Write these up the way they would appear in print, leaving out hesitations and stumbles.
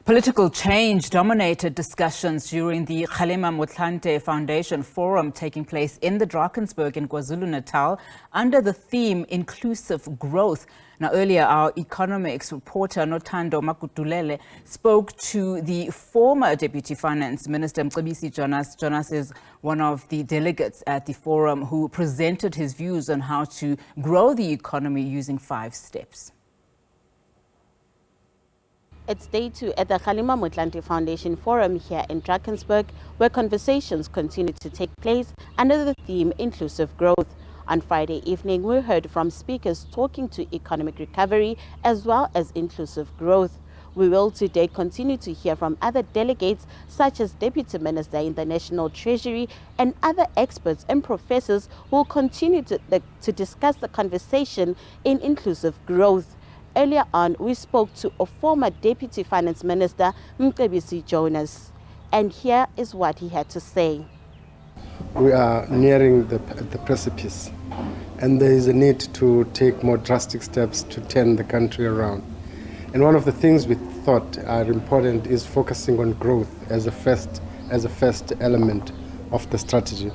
Political change dominated discussions during the Kgalema Motlanthe Foundation Forum taking place in the Drakensberg in KwaZulu-Natal under the theme Inclusive Growth. Now, earlier, our economics reporter Nothando Magudulela spoke to the former Deputy Finance Minister Mcebisi Jonas. Jonas is one of the delegates at the forum who presented his views on how to grow the economy using 5 steps. It's day 2 at the Kgalema Motlanthe Foundation Forum here in Drakensberg, where conversations continue to take place under the theme Inclusive Growth. On Friday evening, we heard from speakers talking to economic recovery as well as inclusive growth. We will today continue to hear from other delegates such as Deputy Minister in the National Treasury and other experts and professors who will continue to discuss the conversation in inclusive growth. Earlier on, we spoke to a former Deputy Finance Minister, Mcebisi Jonas, and here is what he had to say. We are nearing the precipice, and there is a need to take more drastic steps to turn the country around. And one of the things we thought are important is focusing on growth as a first element of the strategy.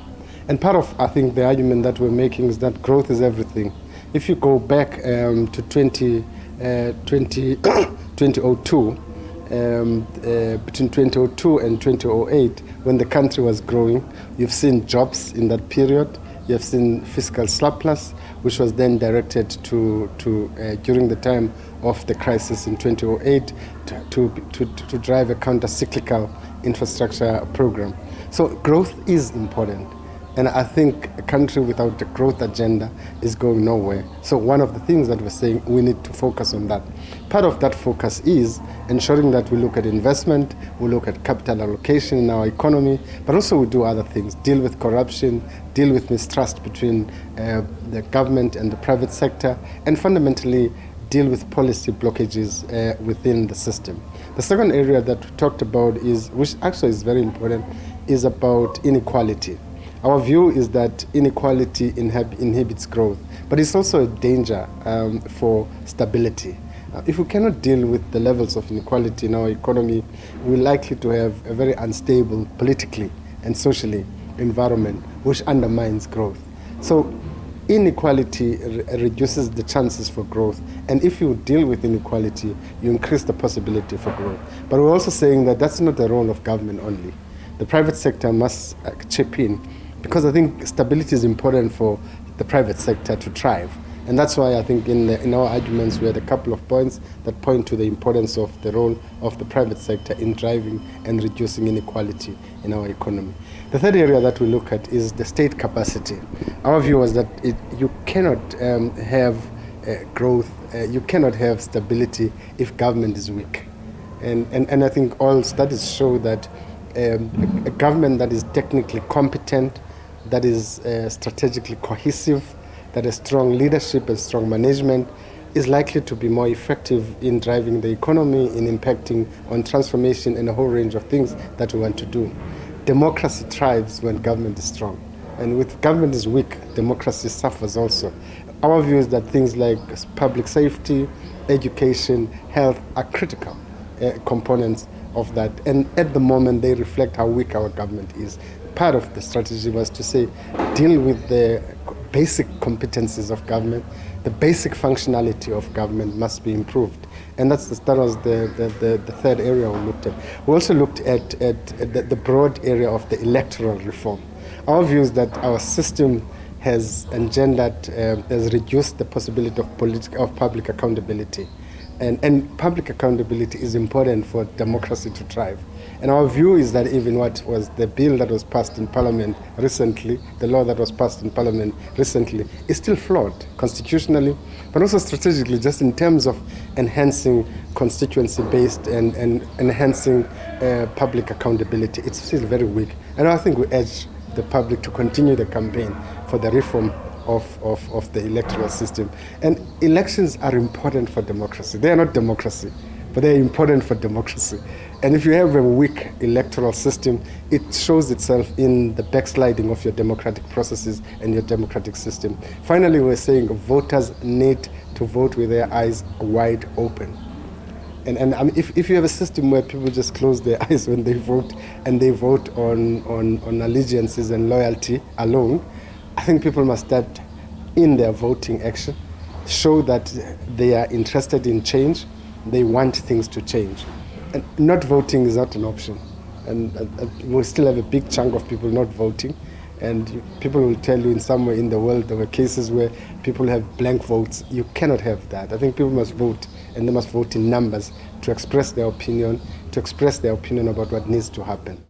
And part of, I think, the argument that we're making is that growth is everything. If you go back to 2002, between 2002 and 2008, when the country was growing, you've seen jobs in that period. You have seen fiscal surplus, which was then directed to during the time of the crisis in 2008 to drive a counter-cyclical infrastructure program. So growth is important. And I think a country without a growth agenda is going nowhere. So one of the things that we're saying, we need to focus on that. Part of that focus is ensuring that we look at investment, we look at capital allocation in our economy, but also we do other things, deal with corruption, deal with mistrust between the government and the private sector, and fundamentally deal with policy blockages within the system. The second area that we talked about which actually is very important, is about inequality. Our view is that inequality inhibits growth, but it's also a danger for stability. If we cannot deal with the levels of inequality in our economy, we're likely to have a very unstable politically and socially environment, which undermines growth. So inequality reduces the chances for growth, and if you deal with inequality, you increase the possibility for growth. But we're also saying that that's not the role of government only. The private sector must chip in, because I think stability is important for the private sector to thrive. And that's why I think in our arguments we had a couple of points that point to the importance of the role of the private sector in driving and reducing inequality in our economy. The third area that we look at is the state capacity. Our view was that you cannot have growth, you cannot have stability if government is weak. And I think all studies show that a government that is technically competent, that is strategically cohesive, that has strong leadership and strong management, is likely to be more effective in driving the economy, in impacting on transformation and a whole range of things that we want to do. Democracy thrives when government is strong. And with government is weak, democracy suffers also. Our view is that things like public safety, education, health are critical components of that. And at the moment, they reflect how weak our government is. Part of the strategy was to say, deal with the basic competencies of government. The basic functionality of government must be improved. And that was the third area we looked at. We also looked at the broad area of the electoral reform. Our view is that our system has engendered, has reduced the possibility of public accountability. And public accountability is important for democracy to thrive. And our view is that even what was the bill that was passed in Parliament recently, the law that was passed in Parliament recently, is still flawed constitutionally, but also strategically, just in terms of enhancing constituency-based and enhancing public accountability. It's still very weak. And I think we urge the public to continue the campaign for the reform of the electoral system. And elections are important for democracy. They are not democracy, but they are important for democracy. And if you have a weak electoral system, it shows itself in the backsliding of your democratic processes and your democratic system. Finally, we're saying voters need to vote with their eyes wide open. And I mean, if you have a system where people just close their eyes when they vote and they vote on allegiances and loyalty alone, I think people must start in their voting action, show that they are interested in change, they want things to change. And not voting is not an option. And we still have a big chunk of people not voting. And people will tell you in somewhere in the world there were cases where people have blank votes. You cannot have that. I think people must vote, and they must vote in numbers to express their opinion about what needs to happen.